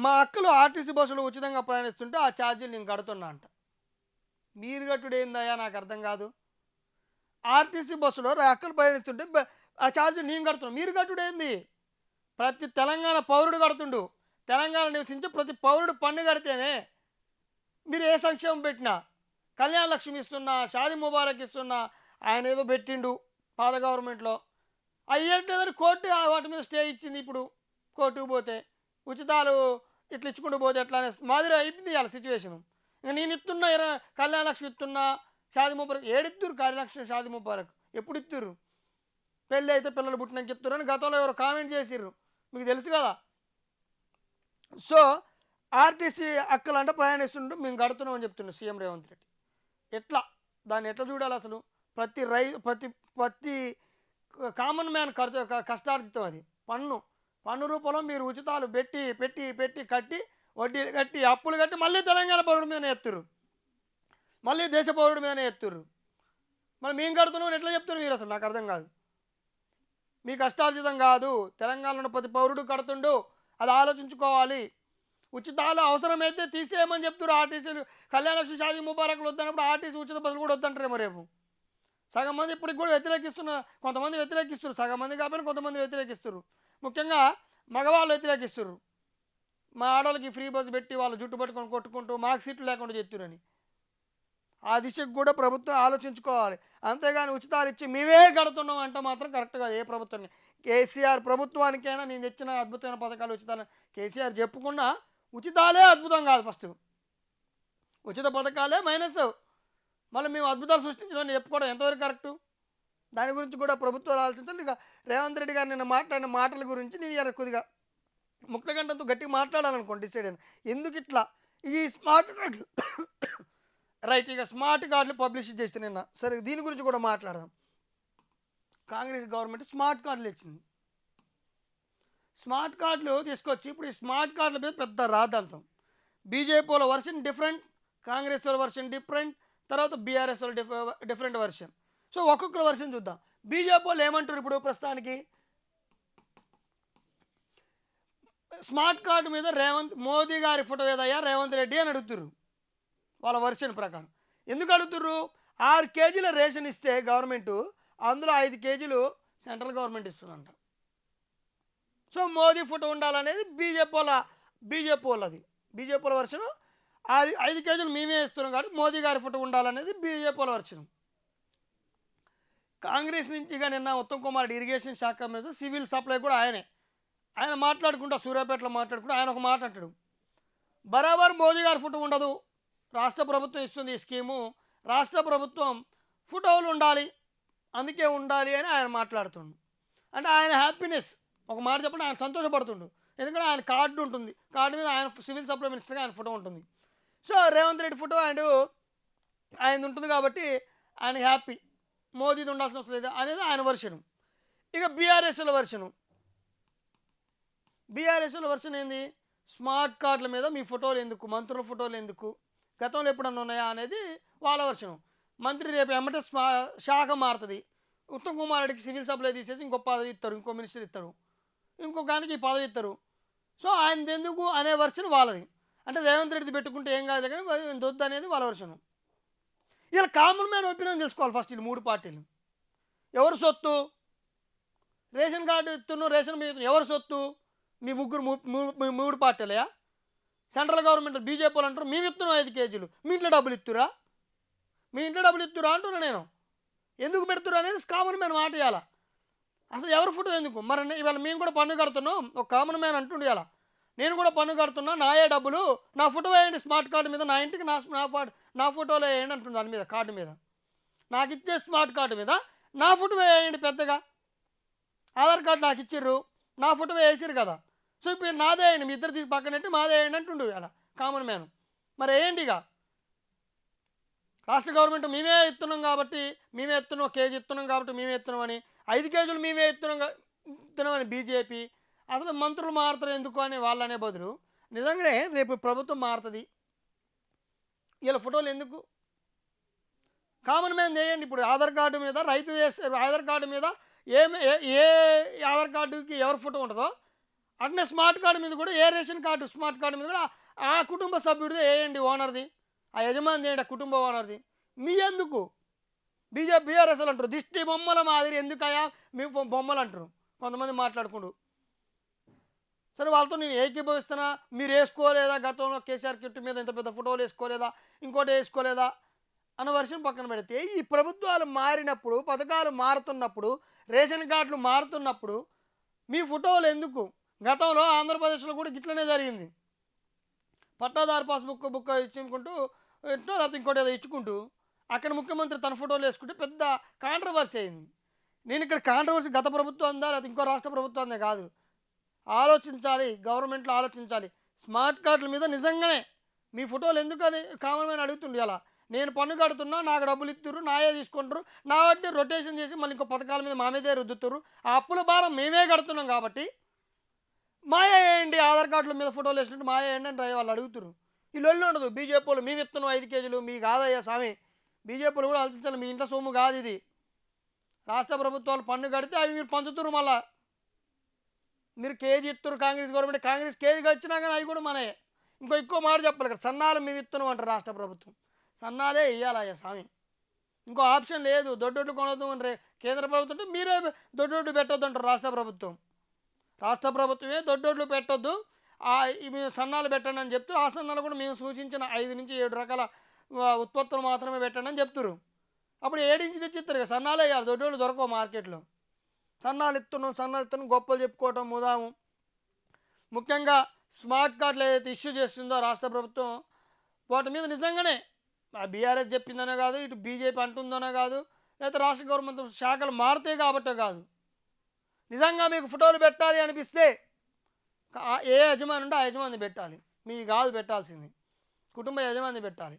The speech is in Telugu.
మా అక్కలు ఆర్టీసీ బస్సులో ఉచితంగా ప్రయాణిస్తుంటే ఆ ఛార్జీలు నేను కడుతున్నా అంట. మీరు కట్టుడు ఏందయ్యా నాకు అర్థం కాదు. ఆర్టీసీ బస్సులో అక్కలు ప్రయాణిస్తుంటే ఆ ఛార్జీలు నేను కడుతున్నా. మీరు కట్టుడు ఏంది? ప్రతి తెలంగాణ పౌరుడు కడుతుండు. తెలంగాణ నివసించే ప్రతి పౌరుడు పన్ను కడితేనే మీరు ఏ సంక్షేమం పెట్టినా, కళ్యాణ లక్ష్మి ఇస్తున్నా, షాదీ ముబారక్ ఇస్తున్నా, ఆయన ఏదో పెట్టిండు పాత గవర్నమెంట్లో. అయ్యేట్లేదని కోర్టు వాటి మీద స్టే ఇచ్చింది. ఇప్పుడు కోర్టుకు పోతే ఉచితాలు ఇట్లా ఇచ్చుకుంటూ పోతే ఎట్లా అనే మాదిరి అయిపోయింది ఇవాళ సిచ్యువేషన్. ఇంక నేను ఇస్తున్నా కళ్యాణ లక్ష్మి ఇస్తున్నా, షాదీ ముబారక్ ఏడిత్తురు కళ్యాణ లక్ష్మి షాదీ ముబారక్ ఎప్పుడు ఇస్తుర్రు? పెళ్ళి అయితే పిల్లలు పుట్టినాక ఇస్తున్నారు అని గతంలో ఎవరు కామెంట్ చేసిర్రు, మీకు తెలుసు కదా. సో ఆర్టీసీ అక్కలంటే ప్రయాణిస్తుంటూ మేము కడుతున్నామని చెప్తుండే సీఎం రేవంత్ రెడ్డి. ఎట్లా దాన్ని ఎట్లా చూడాలి అసలు? ప్రతి ప్రతి ప్రతి కామన్ మ్యాన్ ఖర్చు కష్టార్జితం అది. పన్ను రూపంలో మీరు ఉచితాలు పెట్టి పెట్టి పెట్టి కట్టి వడ్డీలు కట్టి అప్పులు కట్టి మళ్ళీ తెలంగాణ పౌరుడి మీదనే ఎత్తురు, మళ్ళీ దేశ పౌరుడి మీదనే ఎత్తురు. మరి మేము కడుతున్నాం ఎట్లా చెప్తున్నారు మీరు? అసలు నాకు అర్థం కాదు. మీ కష్టార్జితం కాదు, తెలంగాణలో ప్రతి పౌరుడు కడుతుండు, అది ఆలోచించుకోవాలి. ఉచితాలు అవసరమైతే తీసేయమని చెప్తారు ఆర్టీసీలు. కళ్యాణ లక్ష్మి షాదీ ముబారక్లు వద్దన్నప్పుడు ఆర్టీసీ ఉచిత బస్సులు కూడా వద్దంటారేమో రేపు. సగం మంది ఇప్పటికి కూడా కొంతమంది వ్యతిరేకిస్తారు, సగం మంది కాబట్టి కొంతమంది వ్యతిరేకిస్తారు. ముఖ్యంగా మగవాళ్ళు వ్యతిరేకిస్తారు. మా ఆడవాళ్ళకి ఫ్రీ బస్సు పెట్టి వాళ్ళు జుట్టు పట్టుకొని కొట్టుకుంటూ మాకు సీట్లు లేకుండా చెప్తారని. ఆ దిశకు కూడా ప్రభుత్వం ఆలోచించుకోవాలి. అంతేగాని ఉచితాలు ఇచ్చి మేమే కడుతున్నాం అంటే మాత్రం కరెక్ట్ కాదు. ఏ ప్రభుత్వాన్ని, కేసీఆర్ ప్రభుత్వానికైనా నేను తెచ్చిన అద్భుతమైన పథకాలు ఉచితాలు కేసీఆర్ చెప్పుకున్నా ఉచితాలే అద్భుతం కాదు. ఫస్ట్ ఉచిత పథకాలే మైనస్. మళ్ళీ మేము అద్భుతాలు సృష్టించడానికి చెప్పుకోవడం ఎంతవరకు కరెక్టు? దాని గురించి కూడా ప్రభుత్వాలు ఆలోచించాలి. ఇక రేవంత్ రెడ్డి గారు నిన్న మాట్లాడిన మాటల గురించి నేను కొద్దిగా ముక్తగంటంతో గట్టిగా మాట్లాడాలనుకోండి డిసైడ్ అయినా. ఎందుకు ఇట్లా ఈ స్మార్ట్ కార్డులు రైట్, ఇక స్మార్ట్ కార్డులు పబ్లిష్ చేస్తే నిన్న, సరే దీని గురించి కూడా మాట్లాడదాం. కాంగ్రెస్ గవర్నమెంట్ స్మార్ట్ కార్డులు ఇచ్చింది. స్మార్ట్ కార్డులు తీసుకొచ్చి ఇప్పుడు ఈ స్మార్ట్ కార్డుల మీద పెద్ద రాద్ధాంతం. బీజేపీ వాళ్ళ వర్షన్ డిఫరెంట్, కాంగ్రెస్ వాళ్ళ వర్షన్ డిఫరెంట్, తర్వాత బీఆర్ఎస్ వాళ్ళ డిఫరెంట్ వర్షన్. సో ఒక్కొక్కరు వర్షన్ చూద్దాం. బీజేపీ వాళ్ళు ఏమంటారు ఇప్పుడు ప్రస్తుతానికి? స్మార్ట్ కార్డు మీద మోదీ గారి ఫోటో ఏదయ్యా రేవంత్ రెడ్డి అని అడుగుతుర్రు వాళ్ళ వర్షన్ ప్రకారం. ఎందుకు అడుగుతుర్రు? 6 కేజీల రేషన్ ఇస్తే గవర్నమెంటు, అందులో 5 కేజీలు సెంట్రల్ గవర్నమెంట్ ఇస్తుందంట. సో మోదీ ఫోటో ఉండాలనేది బీజేపీ వాళ్ళది. బీజేపీ వాళ్ళ వర్షను 5 కేజీలు మేమే ఇస్తున్నాం కాబట్టి మోదీ గారి ఫోటో ఉండాలనేది బీజేపీ వాళ్ళ వర్షను. కాంగ్రెస్ నుంచి ఇక నిన్న ఉత్తమ్ కుమార్ రెడ్డి ఇరిగేషన్ శాఖ మీద సివిల్ సప్లై కూడా ఆయన మాట్లాడుకుంటా సూర్యాపేటలో మాట్లాడుకుంటూ ఆయన ఒక మాట అంటాడు, బరాబర్ మోదీ గారి ఫోటో ఉండదు, రాష్ట్ర ప్రభుత్వం ఇస్తుంది ఈ స్కీము, రాష్ట్ర ప్రభుత్వం ఫోటోలు ఉండాలి, అందుకే ఉండాలి అని ఆయన మాట్లాడుతుండు. అంటే ఆయన హ్యాపీనెస్, ఒక మాట చెప్పండి, ఆయన సంతోషపడుతుండు. ఎందుకంటే ఆయన కార్డు ఉంటుంది, కార్డు మీద ఆయన సివిల్ సప్లై మినిస్టర్గా ఆయన ఫోటో ఉంటుంది. సో రేవంత్ రెడ్డి ఫోటో ఆయన ఉంటుంది కాబట్టి ఆయన హ్యాపీ, మోదీది ఉండాల్సిన అవసరం లేదు అనేది ఆయన వర్షను. ఇక బీఆర్ఎస్ల వర్షన్ ఏంది? స్మార్ట్ కార్డుల మీద మీ ఫోటోలు ఎందుకు, మంత్రుల ఫోటోలు ఎందుకు, గతంలో ఎప్పుడన్నా ఉన్నాయా అనేది వాళ్ళ వర్షం. మంత్రి రేపు ఎమ్మటే శాఖ మారుతుంది, ఉత్తమ్ కుమార్ రెడ్డికి సివిల్ సప్లై తీసేసి ఇంకో పదవి ఇస్తారు, ఇంకో మినిస్టర్ ఇస్తారు, ఇంకొకనికి ఈ పదవి ఇస్తారు. సో ఆయనది ఎందుకు అనే వర్షన్ వాళ్ళది. అంటే రేవంత్ రెడ్డి పెట్టుకుంటే ఏం కాదు కానీ దొద్దు అనేది వాళ్ళ వర్షను. ఇలా కామన్ మ్యాన్ ఒపీనియన్ తెలుసుకోవాలి ఫస్ట్. వీళ్ళు 3 పార్టీలు ఎవరు సొత్తు? రేషన్ కార్డు ఇస్తున్నారు, రేషన్ మీద ఎవరు సొత్తు? మీ ముగ్గురు 3 పార్టీలయా? సెంట్రల్ గవర్నమెంట్ బీజేపీ వాళ్ళు అంటారు మేము ఇస్తున్నాం 5 కేజీలు, మీ ఇంట్లో డబ్బులు ఇస్తురా అంటున్నా నేను. ఎందుకు పెడుతురు అనేది కామన్ మ్యాన్ మాట ఇవ్వాలా. అసలు ఎవరి ఫోటో ఎందుకు? మరి ఇవాళ మేము కూడా పన్ను కడుతున్నాం, ఒక కామన్ మ్యాన్ అంటుండే ఇలా నేను కూడా పన్ను కడుతున్నా, నాయే డబ్బులు, నా ఫోటో వేయండి స్మార్ట్ కార్డు మీద, నా ఇంటికి నా ఫోటోలో వేయండి అంటుంది. దాని మీద కార్డు మీద నాకు ఇచ్చే స్మార్ట్ కార్డు మీద నా ఫోటో వేయండి, పెద్దగా ఆధార్ కార్డు నాకు ఇచ్చిర్రు, నా ఫోటో వేసిరు కదా, సో ఇప్పుడు నాదే వేయండి, మీ ఇద్దరు తీసి పక్కనట్టు మాదే వేయండి అంటుండు అలా కామన్ మ్యాన్. మరి వేయండి. ఇక రాష్ట్ర గవర్నమెంట్ మేమే ఇస్తున్నాం కాబట్టి మేమే ఇస్తున్నాం, కేజీ ఇస్తున్నాం కాబట్టి మేమే ఇస్తున్నామని, 5 కేజీలు మేమే ఇస్తున్నామని బీజేపీ. అసలు మంత్రులు మారుతారు ఎందుకు అని వాళ్ళనే బదులు నిజంగానే రేపు ప్రభుత్వం మారుతుంది, వీళ్ళ ఫోటోలు ఎందుకు? కామన్ మ్యాన్ చేయండి. ఇప్పుడు ఆధార్ కార్డు మీద రైతు చేస్తే ఆధార్ కార్డు మీద ఏ ఆధార్ కార్డుకి ఎవరి ఫోటో ఉంటుందో అట్నే స్మార్ట్ కార్డు మీద కూడా ఏ రేషన్ కార్డు స్మార్ట్ కార్డు మీద కూడా ఆ కుటుంబ సభ్యుడిదే వేయండి ఓనర్ది, ఆ యజమాని చేయండి ఆ కుటుంబ ఓనర్ది. మీ ఎందుకు బీజేపీ బీఆర్ఎస్లు అంటారు దిష్టి బొమ్మల మాదిరి ఎందుకయా మీ బొమ్మలు అంటారు కొంతమంది మాట్లాడుకుంటూ. సరే వాళ్ళతో నేను ఏకీభవిస్తున్నా, మీరు వేసుకోలేదా గతంలో కేసీఆర్ కిట్టు మీద ఇంత పెద్ద ఫోటోలు వేసుకోలేదా, ఇంకోటి వేసుకోలేదా అన్న వర్షం పక్కన పెడితే, ఈ ప్రభుత్వాలు మారినప్పుడు, పథకాలు మారుతున్నప్పుడు, రేషన్ కార్డులు మారుతున్నప్పుడు మీ ఫోటోలు ఎందుకు? గతంలో ఆంధ్రప్రదేశ్లో కూడా గిట్లనే జరిగింది. పట్టాదారు పాస్బుక్ బుక్ ఇచ్చుకుంటూ ఎట్టో లేకపోతే ఇంకోటి ఏదో ఇచ్చుకుంటూ అక్కడ ముఖ్యమంత్రి తన ఫోటోలు వేసుకుంటే పెద్ద కాంట్రవర్సీ అయింది. నేను ఇక్కడ కాంట్రవర్సీ గత ప్రభుత్వం ఉందా లేకపోతే ఇంకో రాష్ట్ర ప్రభుత్వం ఉందా కాదు, ఆలోచించాలి, గవర్నమెంట్లో ఆలోచించాలి. స్మార్ట్ కార్డుల మీద నిజంగానే మీ ఫోటోలు ఎందుకని కామన్ మ్యాన్ అడుగుతుండే. అలా నేను పన్ను కడుతున్నా, నాకు డబ్బులు ఇస్తుర్రు, నాయే తీసుకుంటారు, నా బట్టి రొటేషన్ చేసి మళ్ళీ ఇంకో పథకాల మీద మా మీదే రుద్దుతుర్రు. ఆ అప్పుల భారం మేమే కడుతున్నాం కాబట్టి మాయ వేయండి, ఆధార్ కార్డుల మీద ఫోటోలు వేసినట్టు మాయ వేయండి అని వాళ్ళు అడుగుతున్నారు. ఈ లొల్లి ఉండదు. బీజేపీ వాళ్ళు మేము ఇస్తున్నాం 5 కేజీలు మీకు కాదయ్యా స్వామి, బీజేపీలు కూడా ఆలోచించాలి. మీ ఇంట్లో సొమ్ము కాదు ఇది, రాష్ట్ర ప్రభుత్వాలు పన్ను కడితే అవి మీరు పంచుతున్నారు. మళ్ళా మీరు కేజీ ఇస్తున్నారు కాంగ్రెస్ గవర్నమెంట్, కాంగ్రెస్ కేజీగా ఇచ్చినా కానీ అవి కూడా మనయే. ఇంకో ఎక్కువ మాట చెప్పాలి కదా, సన్నాలు మేము ఇస్తున్నాం అంటారు రాష్ట్ర ప్రభుత్వం, సన్నాలే ఇవ్వాలయ్యా స్వామి, ఇంకో ఆప్షన్ లేదు. దొడ్డొడ్లు కొనొద్దు అంటే కేంద్ర ప్రభుత్వం అంటే మీరే దొడ్డొడ్లు పెట్టొద్దు అంటారు రాష్ట్ర ప్రభుత్వం. రాష్ట్ర ప్రభుత్వమే దొడ్డొడ్లు పెట్టొద్దు, ఇవి సన్నాలు పెట్టండి అని చెప్తారు. ఆ సన్నాలు కూడా మేము సూచించిన 5 నుంచి 7 రకాల ఉత్పత్తులు మాత్రమే పెట్టండి అని చెప్తారు. అప్పుడు 7 ఇంచి తెచ్చి ఇస్తారు కదా, సన్నాలే ఇవ్వాలి, దొడ్డోళ్ళు దొరకవు మార్కెట్లో. సన్నాలు ఇస్తున్నాం గొప్పలు చెప్పుకోవటం ముదాము. ముఖ్యంగా స్మార్ట్ కార్డులు ఏదైతే ఇష్యూ చేస్తుందో రాష్ట్ర ప్రభుత్వం, వాటి మీద నిజంగానే ఆ బీఆర్ఎస్ చెప్పిందనే కాదు, ఇటు బీజేపీ అంటుందనే కాదు, లేకపోతే రాష్ట్ర గవర్నమెంట్ శాఖలు మారుతాయి కాబట్టే కాదు, నిజంగా మీకు ఫోటోలు పెట్టాలి అనిపిస్తే ఏ యజమాని ఉంటే ఆ యజమాని పెట్టాలి, మీ కాదు పెట్టాల్సింది, కుటుంబ యజమాని పెట్టాలి.